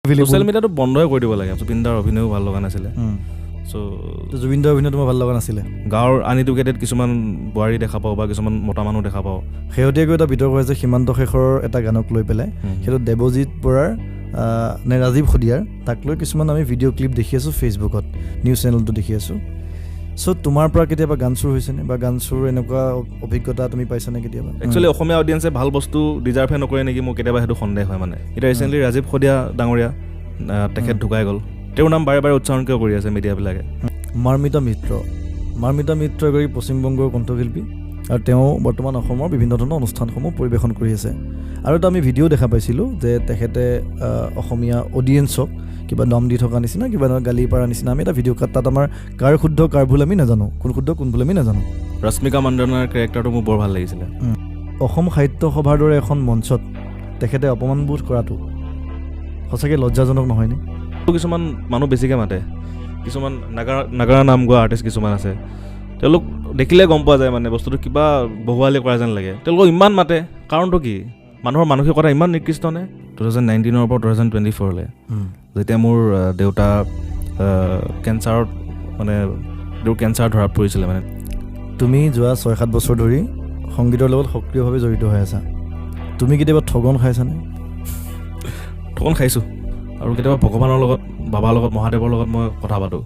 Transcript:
social মিডিয়াটো বন্ধই কৰি দিব লাগে জুবিনদাৰ অভিনয়ো ভাল লগা নাছিলে সো জুবিনদাৰ অভিনয় তোমাৰ ভাল লগা নাছিলে গাঁৱৰ আনএডুকেটেড কিছুমান বোৱাৰী দেখা পাওঁ বা কিছুমান মতা মানুহ দেখা পাওঁ শেহতীয়াকৈ এটা বিতৰ্ক হৈছে সীমান্ত শেখৰৰ এটা গানক লৈ পেলাই সেইটো দেৱজিৎ বৰাৰ নে ৰাজীৱ শদিয়াৰ তাক লৈ কিছুমান আমি ভিডিঅ' ক্লিপ দেখি আছোঁ ফেচবুকত নিউজ চেনেলটো দেখি আছোঁ চ' তোমাৰ পৰা কেতিয়াবা গান চুৰ হৈছেনে বা গান চুৰ এনেকুৱা অভিজ্ঞতা তুমি পাইছানে কেতিয়াবা একচুৱেলি অসমীয়া অডিয়েঞ্চে ভাল বস্তু ডিজাৰ্ভে নকৰে নেকি মোৰ কেতিয়াবা সেইটো সন্দেহ হয় মানে এতিয়া ৰিচেণ্টলি ৰাজীৱ শদিয়া ডাঙৰীয়া তেখেত ঢুকাই গ'ল তেওঁৰ নাম বাৰে বাৰে উচ্চাৰণ কিয় কৰি আছে মিডিয়াবিলাকে মৰ্মিতা মিত্ৰ এগৰাকী পশ্চিমবংগৰ কণ্ঠশিল্পী আৰু তেওঁ বৰ্তমান অসমৰ বিভিন্ন ধৰণৰ অনুষ্ঠানসমূহ পৰিৱেশন কৰি আছে আৰু এটা আমি ভিডিঅ' দেখা পাইছিলোঁ যে তেখেতে অসমীয়া অডিয়েঞ্চক কিবা দম দি থকা নিচিনা কিবা গালি পাৰা নিচিনা আমি এটা ভিডিঅ' তাত আমাৰ কাৰ শুদ্ধ কাৰ ভুল আমি নাজানো কোন শুদ্ধ কোন ভুল আমি নাজানো ৰশ্মিকা মণ্ডানাৰ কেৰেক্টাৰটো মোৰ বৰ ভাল লাগিছিলে অসম সাহিত্য সভাৰ দৰে এখন মঞ্চত তেখেতে অপমানবোধ কৰাটো সঁচাকৈ লজ্জাজনক নহয়নে কিছুমান মানুহ বেছিকৈ মাতে কিছুমান নাগাৰা নাম গোৱা আৰ্টিষ্ট কিছুমান আছে তেওঁলোক দেখিলে গম পোৱা যায় মানে বস্তুটো কিবা বহুৱালি কৰা যেন লাগে তেওঁলোকক ইমান মাতে কাৰণটো কি মানুহৰ মানসিকতা ইমান নিকৃষ্ট নে 2019 পৰা 2024 যেতিয়া মোৰ দেউতা কেঞ্চাৰত মানে কেঞ্চাৰ ধৰাত পৰিছিলে মানে তুমি যোৱা 6-7 বছৰ ধৰি সংগীতৰ লগত সক্ৰিয়ভাৱে জড়িত হৈ আছা তুমি কেতিয়াবা ঠগন খাইছানে ঠগন খাইছোঁ আৰু কেতিয়াবা ভগৱানৰ লগত বাবাৰ লগত মহাদেৱৰ লগত মই কথা পাতোঁ